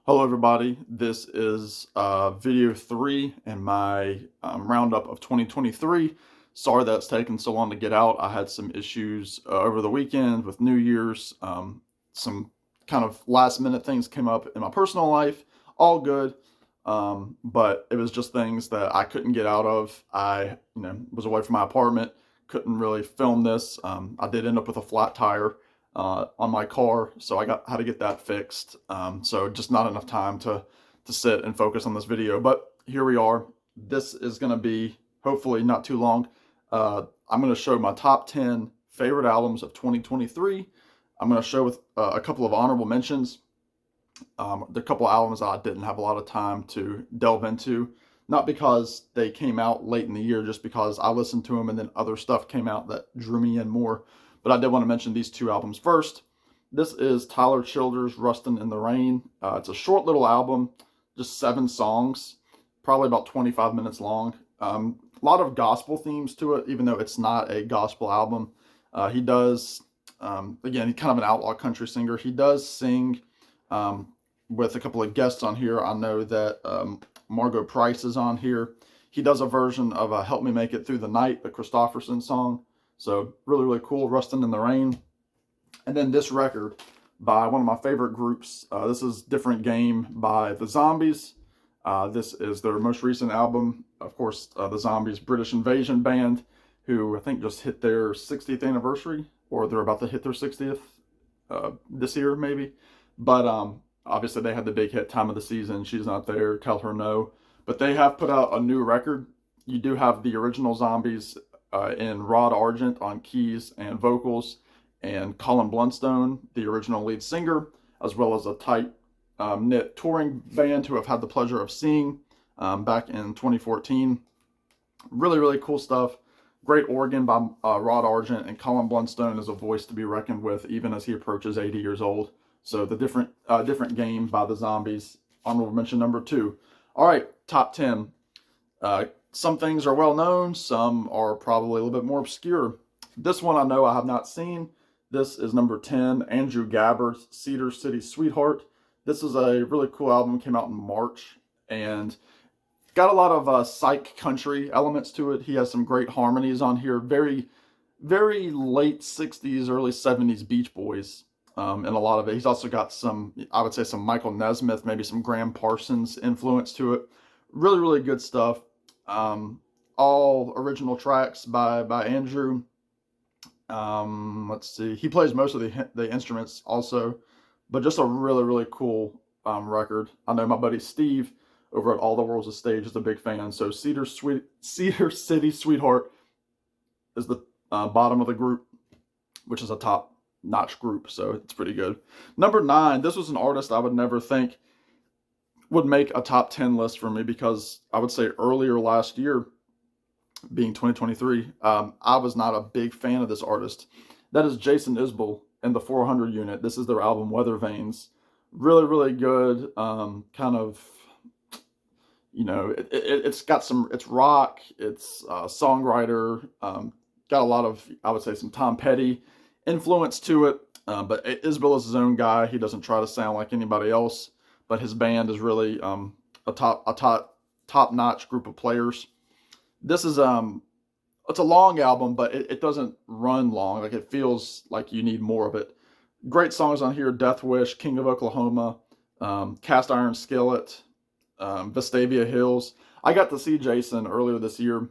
Hello everybody, this is video 3 in my roundup of 2023. Sorry that it's taken so long to get out. I had some issues over the weekend with New Year's. Some kind of last minute things came up in my personal life, all good. But it was just things that I couldn't get out of. I was away from my apartment, couldn't really film this. I did end up with a flat tire on my car, so had to get that fixed. So just not enough time to sit and focus on this video. But here we are. This is going to be hopefully not too long. I'm going to show my top 10 favorite albums of 2023. I'm going to show with a couple of honorable mentions. There are a couple of albums I didn't have a lot of time to delve into. Not because they came out late in the year, just because I listened to them and then other stuff came out that drew me in more. But I did want to mention these two albums first. This is Tyler Childers' Rustin' in the Rain. It's a short little album, just 7 songs, probably about 25 minutes long. A lot of gospel themes to it, even though it's not a gospel album. He does, again, he's kind of an outlaw country singer. He does sing with a couple of guests on here. I know that Margo Price is on here. He does a version of Help Me Make It Through the Night, the Christofferson song. So really, really cool, Rustin' in the Rain. And then this record by one of my favorite groups. This is Different Game by The Zombies. This is their most recent album. Of course, The Zombies, British invasion band, who I think just hit their 60th anniversary, or they're about to hit their 60th this year, maybe. But obviously they had the big hit Time of the Season. She's Not There, Tell Her No. But they have put out a new record. You do have the original Zombies in Rod Argent on keys and vocals, and Colin Blunstone, the original lead singer, as well as a tight-knit touring band who I've had the pleasure of seeing back in 2014. Really, really cool stuff. Great organ by Rod Argent, and Colin Blunstone is a voice to be reckoned with even as he approaches 80 years old. So the different game by the Zombies, honorable mention number 2. All right, top 10. Some things are well known, some are probably a little bit more obscure. This one I know I have not seen. This is number 10, Andrew Gabbard's Cedar City Sweetheart. This is a really cool album, came out in March, and got a lot of psych country elements to it. He has some great harmonies on here, very, very late 60s, early 70s Beach Boys. And a lot of it. He's also got some, I would say, some Michael Nesmith, maybe some Graham Parsons influence to it. Really, really good stuff. All original tracks by Andrew. Let's see. He plays most of the instruments also, but just a really, really cool record. I know my buddy Steve over at All the World's a Stage is a big fan. So Cedar City Sweetheart is the bottom of the group, which is a top-notch group, so it's pretty good. Number 9, this was an artist I would never think would make a top 10 list for me, because I would say earlier last year, being 2023, I was not a big fan of this artist. That is Jason Isbell and the 400 Unit. This is their album Weather Vanes. Really, really good. Kind of, it's got some, it's rock, it's songwriter, got a lot of, I would say, some Tom Petty influence to it. But Isbell is his own guy. He doesn't try to sound like anybody else, but his band is really a top-notch group of players. This is it's a long album, but it doesn't run long. Like, it feels like you need more of it. Great songs on here: Death Wish, King of Oklahoma, Cast Iron Skillet, Vestavia Hills. I got to see Jason earlier this year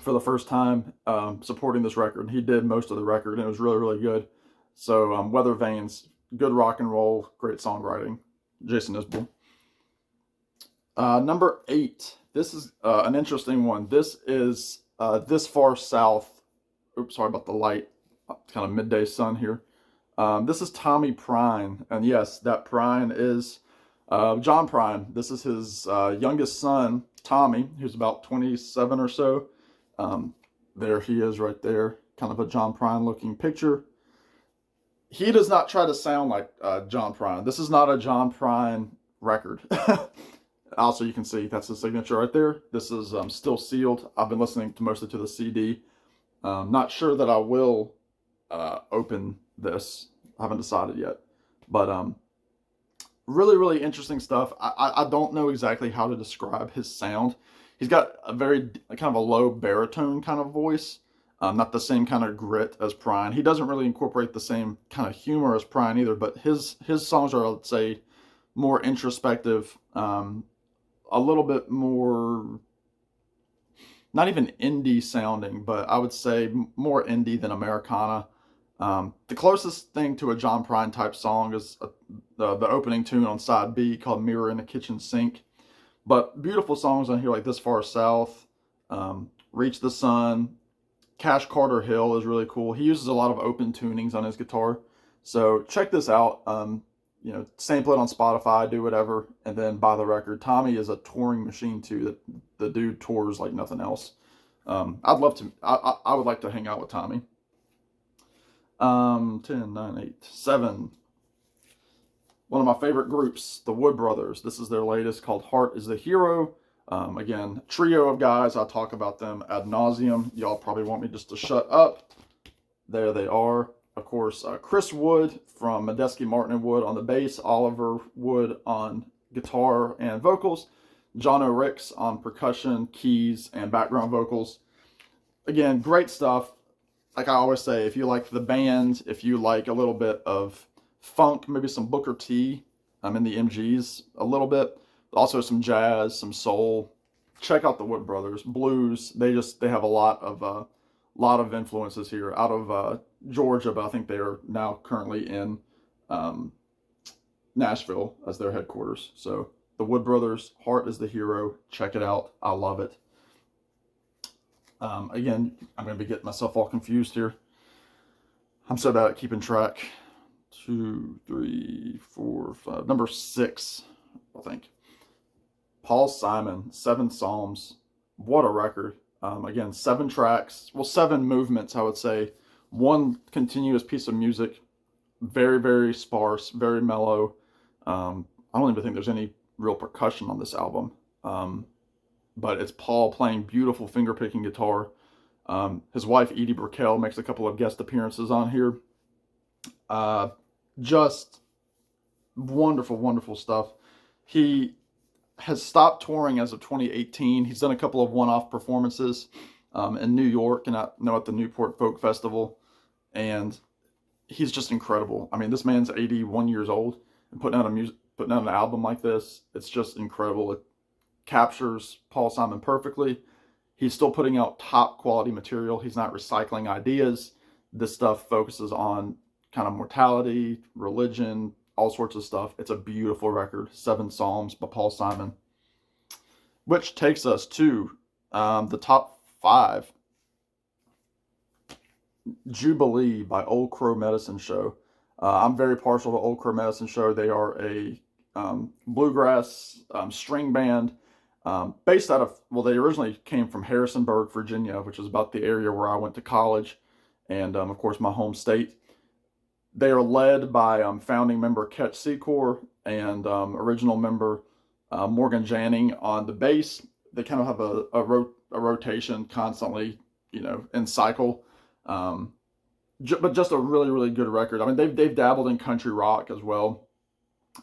for the first time, supporting this record. He did most of the record, and it was really, really good. So Weather Vanes, good rock and roll, great songwriting. Jason Isbell. Number 8. This is an interesting one. This is This Far South. Oops, sorry about the light. It's kind of midday sun here. This is Tommy Prine. And yes, that Prine is John Prine. This is his youngest son, Tommy, who's about 27 or so. There he is right there. Kind of a John Prine looking picture. He does not try to sound like John Prine. This is not a John Prine record. Also, you can see that's the signature right there. This is still sealed. I've been listening mostly to the CD. Not sure that I will open this. I haven't decided yet. But Really, really interesting stuff. I don't know exactly how to describe his sound. He's got a very kind of a low baritone kind of voice, not the same kind of grit as Prine. He doesn't really incorporate the same kind of humor as Prine either, but his songs are, let's say, more introspective, a little bit more, not even indie sounding, but I would say more indie than Americana. The closest thing to a John Prine type song is the opening tune on side B called Mirror in the Kitchen Sink. But beautiful songs on here like This Far South, Reach the Sun, Cash Carter Hill is really cool. He uses a lot of open tunings on his guitar. So check this out. Sample it on Spotify, do whatever, and then buy the record. Tommy is a touring machine too. That the dude tours like nothing else. I'd love to. I would like to hang out with Tommy. 10, 9, 8, 7. One of my favorite groups, the Wood Brothers. This is their latest called Heart is the Hero. Again, trio of guys. I talk about them ad nauseum. Y'all probably want me just to shut up. There they are. Of course, Chris Wood from Medeski Martin and Wood on the bass, Oliver Wood on guitar and vocals, John O'Ricks on percussion, keys, and background vocals. Again, great stuff. Like I always say, if you like the band, if you like a little bit of funk, maybe some Booker T in the MGs a little bit, also some jazz, some soul, check out the Wood Brothers. Blues, they have a lot of influences here out of Georgia, but I think they are now currently in Nashville as their headquarters. So the Wood Brothers, Heart is the Hero. Check it out. I love it. Again, I'm going to be getting myself all confused here. I'm so bad at keeping track. 2, 3, 4, 5. Number 6, I think. Paul Simon, 7 Psalms. What a record. Again, 7 tracks. Well, 7 movements, I would say. One continuous piece of music. Very, very sparse, very mellow. I don't even think there's any real percussion on this album. But it's Paul playing beautiful finger-picking guitar. His wife, Edie Brickell, makes a couple of guest appearances on here. Just wonderful, wonderful stuff. He has stopped touring as of 2018. He's done a couple of one-off performances in New York and at the Newport Folk Festival. And he's just incredible. I mean, this man's 81 years old and putting out an album like this, it's just incredible. It captures Paul Simon perfectly. He's still putting out top quality material. He's not recycling ideas. This stuff focuses on kind of mortality, religion, all sorts of stuff. It's a beautiful record. 7 Psalms by Paul Simon. Which takes us to the top 5. Jubilee by Old Crow Medicine Show. I'm very partial to Old Crow Medicine Show. They are a bluegrass string band based out of, well, they originally came from Harrisonburg, Virginia, which is about the area where I went to college, and of course my home state. They are led by founding member Ketch Secor and original member Morgan Janning on the bass. They kind of have a rotation constantly, in cycle. But just a really, really good record. I mean, they've dabbled in country rock as well.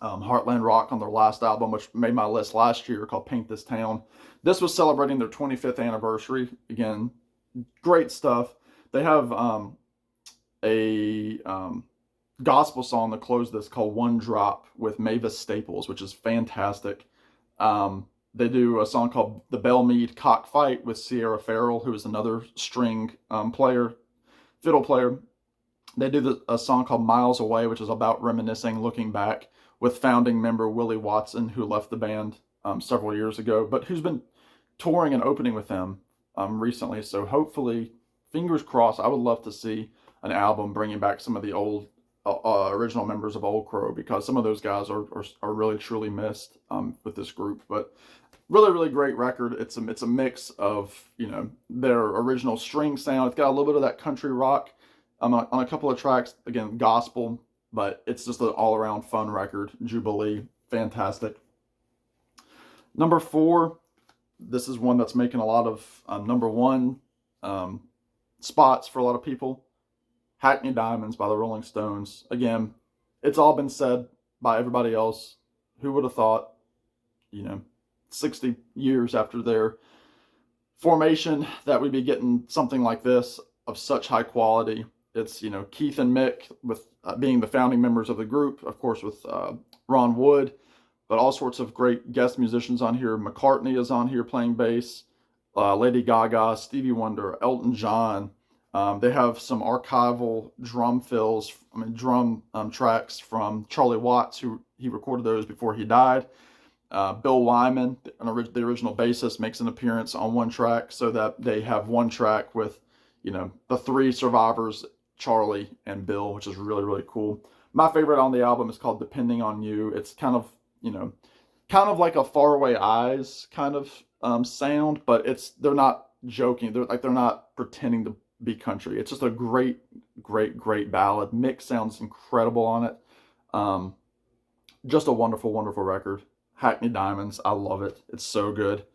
Heartland Rock on their last album, which made my list last year, called Paint This Town. This was celebrating their 25th anniversary. Again, great stuff. They have a gospel song to close this called One Drop with Mavis Staples, which is fantastic. They do a song called The Bellmead Cockfight with Sierra Farrell, who is another string fiddle player. They do a song called Miles Away, which is about reminiscing, looking back, with founding member Willie Watson, who left the band several years ago, but who's been touring and opening with them recently. So hopefully, fingers crossed, I would love to see an album bringing back some of the old original members of Old Crow, because some of those guys are really truly missed with this group. But really, really great record. It's a mix of their original string sound. It's got a little bit of that country rock on a couple of tracks. Again, gospel, but it's just an all-around fun record. Jubilee, fantastic. Number 4, this is one that's making a lot of number 1 spots for a lot of people. Hackney Diamonds by the Rolling Stones. Again, it's all been said by everybody else. Who would have thought, you know, 60 years after their formation that we'd be getting something like this of such high quality. It's, you know, Keith and Mick with being the founding members of the group, of course, with Ron Wood, but all sorts of great guest musicians on here. McCartney is on here playing bass, Lady Gaga, Stevie Wonder, Elton John. They have some archival drum fills, drum tracks from Charlie Watts, who he recorded those before he died. Bill Wyman, the original bassist, makes an appearance on one track, so that they have one track with, you know, the three survivors, Charlie and Bill, which is really, really cool. My favorite on the album is called Depending on You. It's kind of, you know, kind of like a Faraway Eyes kind of sound, but they're not joking. They're not pretending to be country. It's just a great, great, great ballad. Mick sounds incredible on it. Just a wonderful, wonderful record. Hackney Diamonds, I love it. It's so good.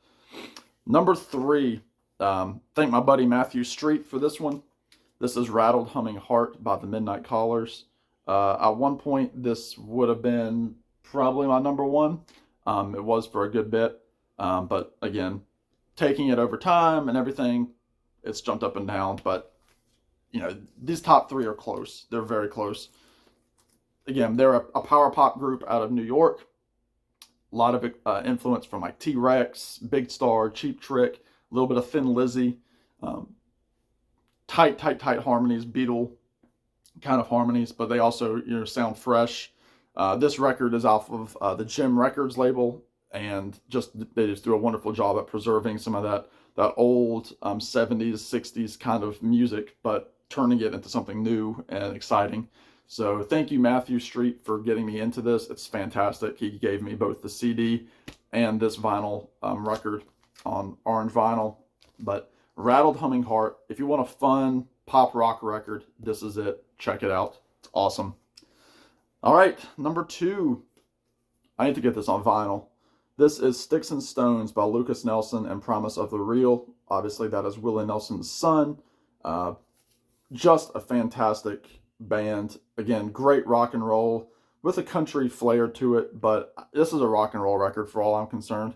Number 3, thank my buddy Matthew Street for this one. This is Rattled Humming Heart by the Midnight Callers. At one point, this would have been probably my number 1. It was for a good bit, but again, taking it over time and everything, it's jumped up and down. But, you know, these top 3 are close. They're very close. Again, they're a power pop group out of New York. A lot of influence from like T-Rex, Big Star, Cheap Trick, a little bit of Thin Lizzy, tight harmonies, Beatle kind of harmonies, but they also, you know, sound fresh. This record is off of the Jim Records label, and they just do a wonderful job at preserving some of that old 70s, 60s kind of music, but turning it into something new and exciting. So thank you, Matthew Street, for getting me into this. It's fantastic. He gave me both the CD and this vinyl record on orange vinyl. But Rattled Humming Heart, if you want a fun pop rock record, this is it. Check it out. It's awesome. All right, number 2. I need to get this on vinyl. This is Sticks and Stones by Lukas Nelson and Promise of the Real. Obviously, that is Willie Nelson's son. Just a fantastic band. Again, great rock and roll with a country flair to it, but this is a rock and roll record for all I'm concerned.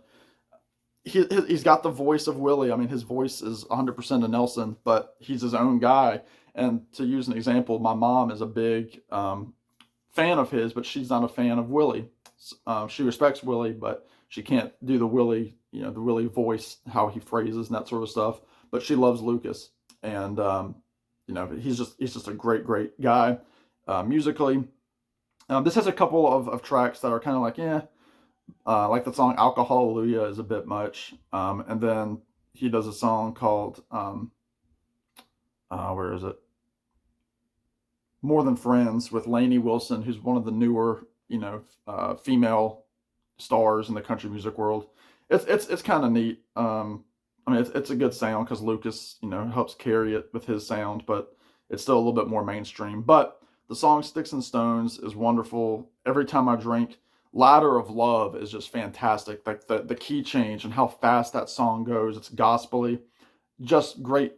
He's got the voice of Willie. I mean, his voice is 100% of Nelson, but he's his own guy. And to use an example, my mom is a big fan of his, but she's not a fan of Willie. She respects Willie, but she can't do the Willie, you know, the Willie voice, how he phrases and that sort of stuff. But she loves Lukas, and you know, he's just a great, great guy musically. This has a couple of tracks that are kind of like, like the song Alcohallelujah is a bit much. And then he does a song called, where is it? More Than Friends with Lainey Wilson, who's one of the newer, you know, female stars in the country music world. It's kind of neat. I mean, it's a good sound because Lukas, you know, helps carry it with his sound, but it's still a little bit more mainstream. But the song Sticks and Stones is wonderful. Every Time I Drink, Ladder of Love is just fantastic. Like the key change and how fast that song goes. It's gospel-y. Just great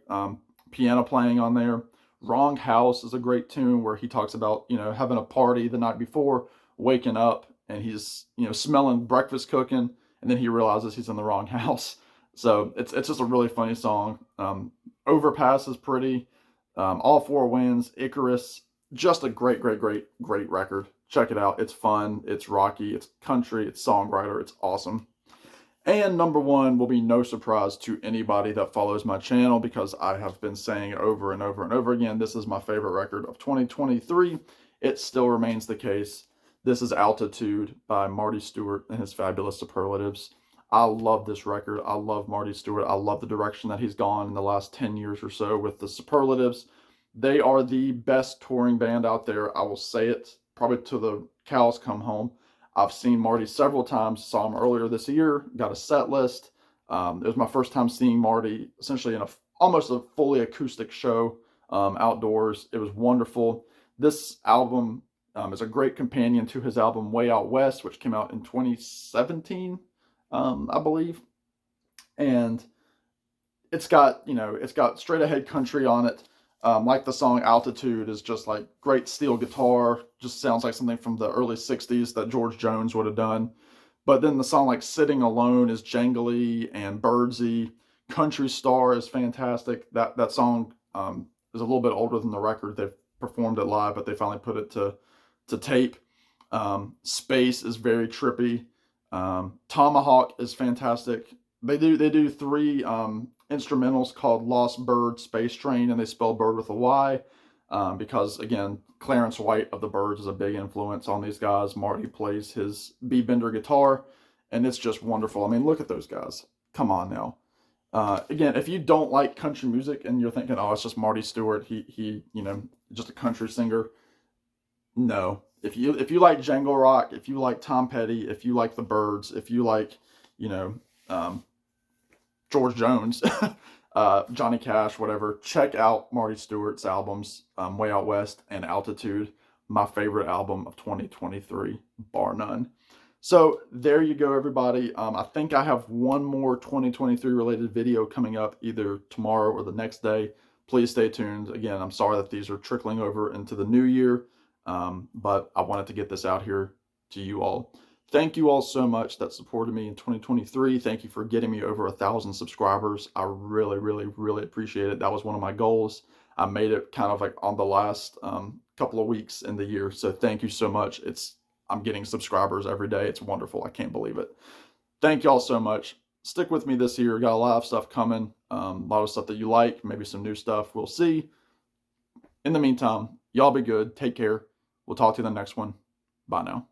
piano playing on there. Wrong House is a great tune where he talks about, you know, having a party the night before, waking up, and he's, you know, smelling breakfast cooking, and then he realizes he's in the wrong house. So it's just a really funny song. Overpass is pretty. All Four Winds, Icarus, just a great, great, great, great record. Check it out. It's fun. It's rocky. It's country. It's songwriter. It's awesome. And number 1 will be no surprise to anybody that follows my channel, because I have been saying over and over and over again, this is my favorite record of 2023. It still remains the case. This is Altitude by Marty Stuart and his Fabulous Superlatives. I love this record. I love Marty Stuart. I love the direction that he's gone in the last 10 years or so with the Superlatives. They are the best touring band out there. I will say it probably till the cows come home. I've seen Marty several times. Saw him earlier this year. Got a set list. It was my first time seeing Marty essentially in almost a fully acoustic show outdoors. It was wonderful. This album is a great companion to his album Way Out West, which came out in 2017. I believe, and it's got, you know, it's got straight ahead country on it. Like the song Altitude is just like great steel guitar, just sounds like something from the early 60s that George Jones would have done. But then the song like Sitting Alone is jangly and birdsy. Country Star is fantastic. That song is a little bit older than the record. They've performed it live, but they finally put it to tape. Space is very trippy. Tomahawk is fantastic. They do three instrumentals called Lost Bird Space Train, and they spell bird with a Y, because again, Clarence White of the Byrds is a big influence on these guys. Marty plays his B Bender guitar, and it's just wonderful. I mean, look at those guys. Come on now. Again, if you don't like country music and you're thinking, oh, it's just Marty Stewart, he just a country singer. No. If you like Django Rock, if you like Tom Petty, if you like the Byrds, if you like, you know, George Jones, Johnny Cash, whatever, check out Marty Stewart's albums, Way Out West and Altitude, my favorite album of 2023, bar none. So there you go, everybody. I think I have one more 2023 related video coming up either tomorrow or the next day. Please stay tuned. Again, I'm sorry that these are trickling over into the new year, but I wanted to get this out here to you all. Thank you all so much that supported me in 2023. Thank you for getting me over 1,000 subscribers. I really, really, really appreciate it. That was one of my goals. I made it kind of like on the last couple of weeks in the year. So thank you so much. I'm getting subscribers every day. It's wonderful. I can't believe it. Thank y'all so much. Stick with me this year. Got a lot of stuff coming. A lot of stuff that you like. Maybe some new stuff. We'll see. In the meantime, y'all be good. Take care. We'll talk to you in the next one. Bye now.